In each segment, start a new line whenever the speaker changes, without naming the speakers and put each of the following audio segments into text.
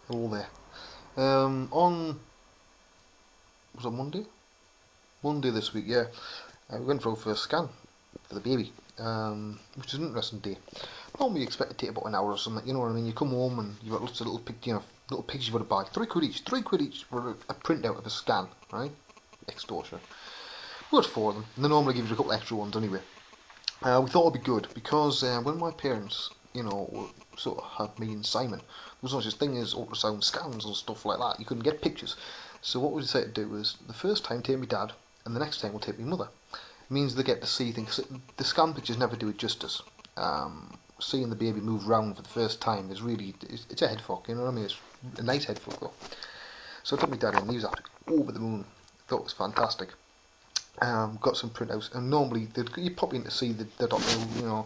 All there. On was it Monday? Monday this week, yeah. We went for our first scan for the baby, which is an interesting day. Normally you expect it to take about an hour or something. You know what I mean? You come home and you've got lots of little pictures you've got to buy. £3 each for a printout of a scan, right? Extortion. We got 4 of them. And they normally give you a couple extra ones anyway. We thought it'd be good because when my parents, sort of had me and Simon, there was no such thing as ultrasound scans and stuff like that. You couldn't get pictures. So what we decided to do was the first time take my dad, and the next time we'll take my mother. It means they get to see things. The scan pictures never do it justice. Seeing the baby move around for the first time is really it's a head fuck. You know what I mean? It's a nice head fuck though. So I took my dad in. And he was absolutely over the moon. Thought it was fantastic. Got some printouts, and normally you pop in to see the doctor,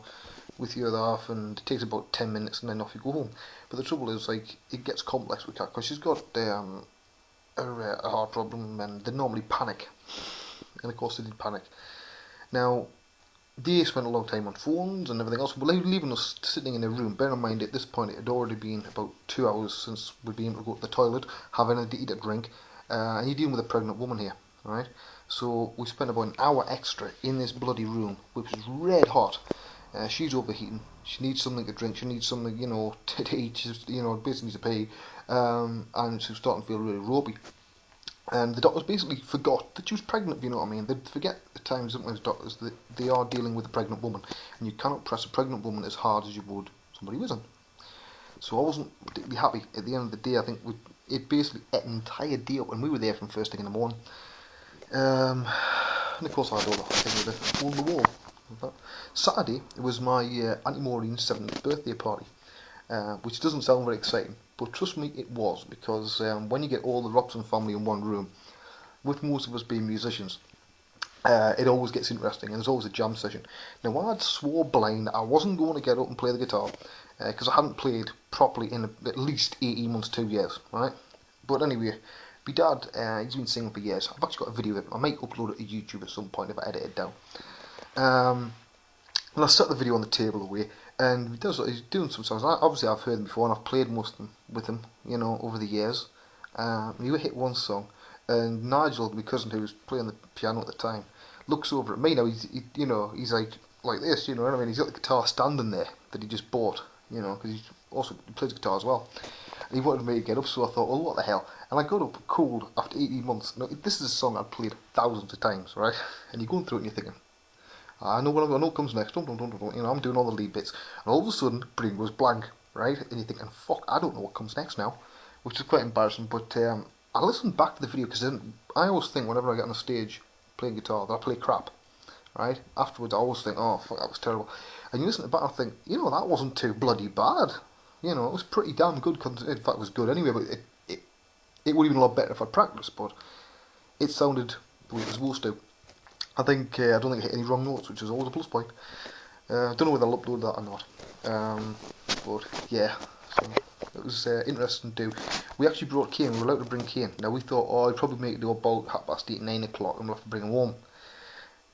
with your other half, and it takes about 10 minutes, and then off you go home. But the trouble is, like, it gets complex with that because she's got a heart problem, and they normally panic, and of course they did panic. Now they spent a long time on phones and everything else, but leaving us sitting in a room. Bear in mind, at this point it had already been about 2 hours since we'd been able to go to the toilet, have anything to eat, a drink, and you're dealing with a pregnant woman here, right? So we spent about an hour extra in this bloody room, which was red hot. She's overheating. She needs something to drink. She needs something, to eat. She's, basically needs to pee, and she was starting to feel really ropey. And the doctors basically forgot that she was pregnant. If you know what I mean? They forget at times, sometimes doctors, that they are dealing with a pregnant woman, and you cannot press a pregnant woman as hard as you would somebody who isn't. So I wasn't particularly happy. At the end of the day, I think it basically ate an entire day up, and we were there from first thing in the morning. And of course I had all the thing with the hole in the wall. Saturday it was my Auntie Maureen's 70th birthday party, which doesn't sound very exciting, but trust me, it was, because when you get all the Robson family in one room, with most of us being musicians, it always gets interesting, and there's always a jam session. Now I'd swore blind I wasn't going to get up and play the guitar, because I hadn't played properly in at least 18 months, 2 years, right? But anyway, my dad, he's been singing for years. I've actually got a video of it. I might upload it to YouTube at some point if I edit it down. And I set the video on the table away, and he does. He's doing some songs. Obviously, I've heard them before, and I've played most of them with him, over the years. He hit one song, and Nigel, my cousin who was playing the piano at the time, looks over at me. Now he's like this, you know what I mean? He's got the guitar standing there that he just bought, because he plays guitar as well. And he wanted me to get up, so I thought, well, what the hell? And I got up cold after 18 months. Now, this is a song I've played thousands of times, right? And you're going through it and you're thinking, I know what comes next. I'm doing all the lead bits, and all of a sudden, brain goes blank, right? And you're thinking, fuck, I don't know what comes next now, which is quite embarrassing. But I listened back to the video because I always think whenever I get on a stage playing guitar that I play crap, right? Afterwards, I always think, oh fuck, that was terrible. And you listen to it back and think, that wasn't too bloody bad. It was pretty damn good. In fact, it was good anyway. But it would have been a lot better if I practiced. But it sounded the way it was supposed to. I don't think I hit any wrong notes, which is always a plus point. Don't know whether I'll upload that or not. But yeah, so it was interesting to do. We actually brought Kane. We were allowed to bring Kane. Now we thought, I'd probably make it to about 8:30, 9 o'clock, and we'll have to bring him home.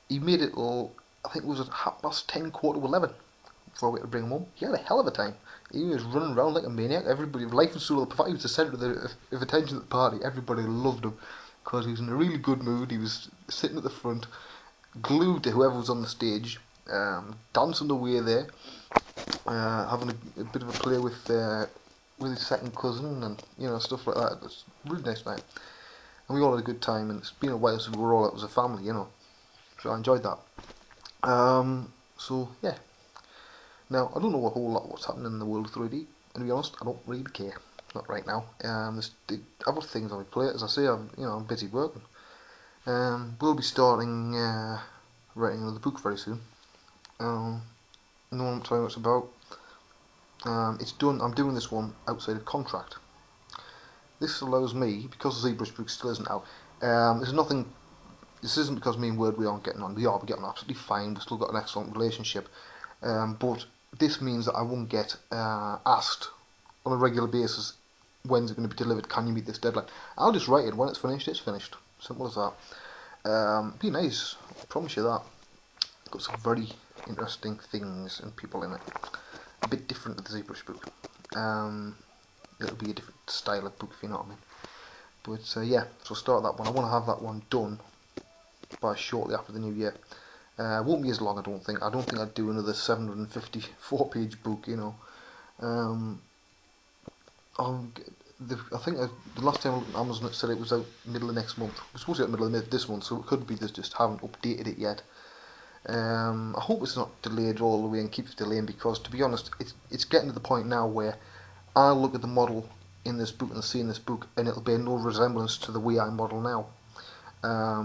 He made it till, I think it was at 10:30, 11 before we had to bring him home. He had a hell of a time. He was running around like a maniac. Everybody, life was so he was the centre of attention at the party. Everybody loved him because he was in a really good mood. He was sitting at the front, glued to whoever was on the stage, dancing away there, having a bit of a play with his second cousin, and stuff like that. It was a really nice night, and we all had a good time. And it's been a while since we were all out as a family, so I enjoyed that. So yeah. Now I don't know a whole lot what's happening in the world of 3D, and to be honest, I don't really care. Not right now. There's other things on my plate. As I say, I'm busy working. We'll be starting writing another book very soon. No one telling us about. It's done. I'm doing this one outside of contract. This allows me, because the ZBrush book still isn't out. There's nothing. This isn't because me and Word we aren't getting on. We're getting on absolutely fine. We've still got an excellent relationship. But this means that I won't get asked on a regular basis, when's it going to be delivered? Can you meet this deadline? I'll just write it. When it's finished, it's finished. Simple as that. Be nice. I promise you that. Got some very interesting things and people in it. A bit different to the ZBrush book. it'll be a different style of book, if you know what I mean. But yeah, so start that one. I want to have that one done by shortly after the new year. It won't be as long, I don't think. I don't think I'd do another 754-page book, you know. Um, I think the last time I looked at Amazon, it said it was out middle of next month. It's supposed to be out middle of this month, so it could be they just haven't updated it yet. I hope it's not delayed all the way and keeps delaying, because to be honest, it's getting to the point now where I look at the model in this book and see in this book, and it'll bear no resemblance to the way I model now,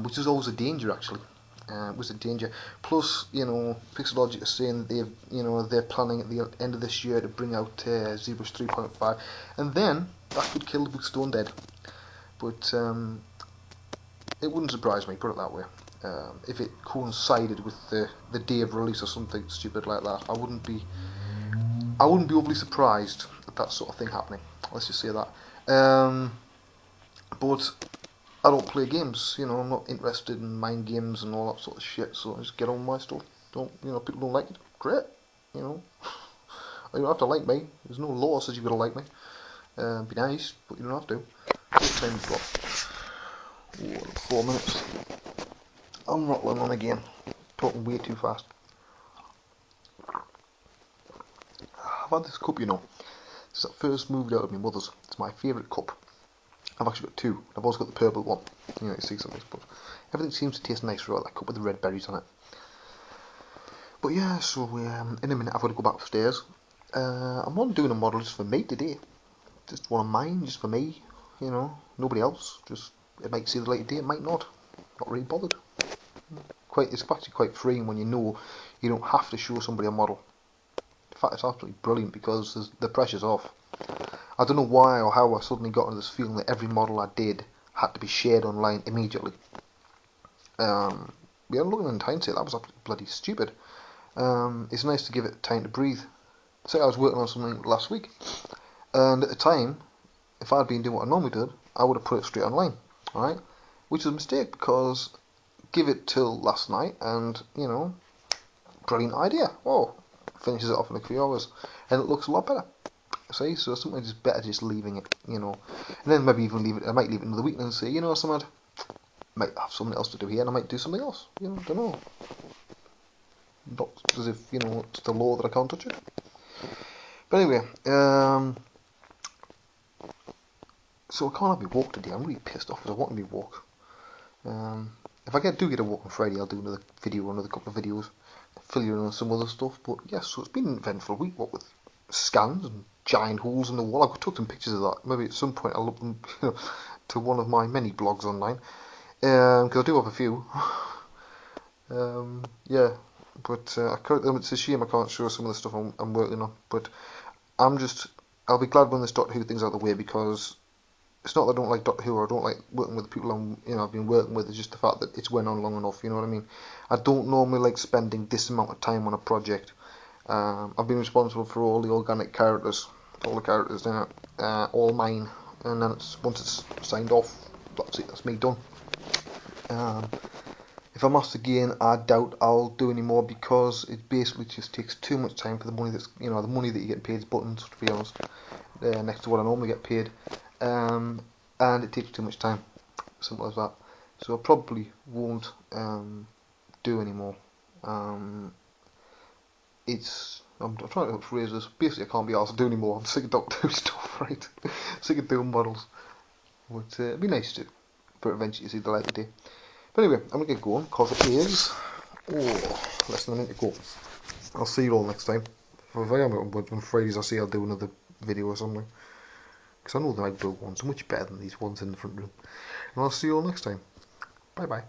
which is always a danger actually. It was a danger. Plus, you know, Pixelogic is saying they're planning at the end of this year to bring out ZBrush 3.5, and then that could kill the book stone dead. But it wouldn't surprise me, put it that way. If it coincided with the day of release or something stupid like that, I wouldn't be overly surprised at that sort of thing happening. Let's just say that. But I don't play games, you know. I'm not interested in mind games and all that sort of shit. So I just get on with my stuff. People don't like it, great, you know. You don't have to like me. There's no law that says you've got to like me. Be nice, but you don't have to. What time we've got? Oh, 4 minutes. I'm rattling on again, talking way too fast. I've had this cup, you know, since I first moved out of my mother's. It's my favourite cup. I've actually got two. I've also got the purple one. You know, you see something, but everything seems to taste nicer out that cup with the red berries on it. But yeah, so in a minute I've got to go back upstairs. I'm not doing a model just for me today. Just one of mine, just for me. You know, nobody else. Just it might see the light of day, it might not. Not really bothered. It's actually quite freeing when you know you don't have to show somebody a model. In fact, it's absolutely brilliant because the pressure's off. I don't know why or how I suddenly got into this feeling that every model I did had to be shared online immediately. Yeah, I'm looking in hindsight, that was absolutely bloody stupid. It's nice to give it time to breathe. Say I was working on something last week, and at the time, if I'd been doing what I normally did, I would have put it straight online, alright? Which is a mistake, because give it till last night, and, you know, brilliant idea. Oh, finishes it off in a few hours, and it looks a lot better. See, so sometimes it's better just leaving it, you know, and then maybe even leave it. I might leave it another week and say, you know, something, might have something else to do here, and I might do something else. You know, I don't know. Not as if, you know, it's the law that I can't touch it. But anyway, so I can't have my walk today. I'm really pissed off because I want to be walk. If I do get a walk on Friday, I'll do another video, another couple of videos, fill you in on some other stuff. But yes, so it's been an eventful week. What with scans and giant holes in the wall. I took some pictures of that. Maybe at some point I'll upload them, you know, to one of my many blogs online. Because I do have a few. Yeah, but it's a shame I can't show some of the stuff I'm working on. But I'll be glad when this Doctor Who thing's out of the way, because it's not that I don't like Doctor Who or I don't like working with the people I've been working with. It's just the fact that it's went on long enough. You know what I mean? I don't normally like spending this amount of time on a project. I've been responsible for all the organic characters, all the characters in it, all mine. And then once it's signed off, that's it. That's me done. If I'm asked again, I doubt I'll do any more, because it basically just takes too much time for the money the money that you get paid is buttons, to be honest, next to what I normally get paid, and it takes too much time, simple as that. So I probably won't do any more. I'm trying to phrase this. Basically, I can't be asked to do any more. I'm sick of Doctor Who stuff, right? Sick of doing models. But it'd be nice to, for eventually see the light of day. But anyway, I'm going to get going, because it is less than a minute to go. I'll see you all next time. If I am on Fridays, I'll do another video or something. Because I know the outdoor ones are much better than these ones in the front room. And I'll see you all next time. Bye bye.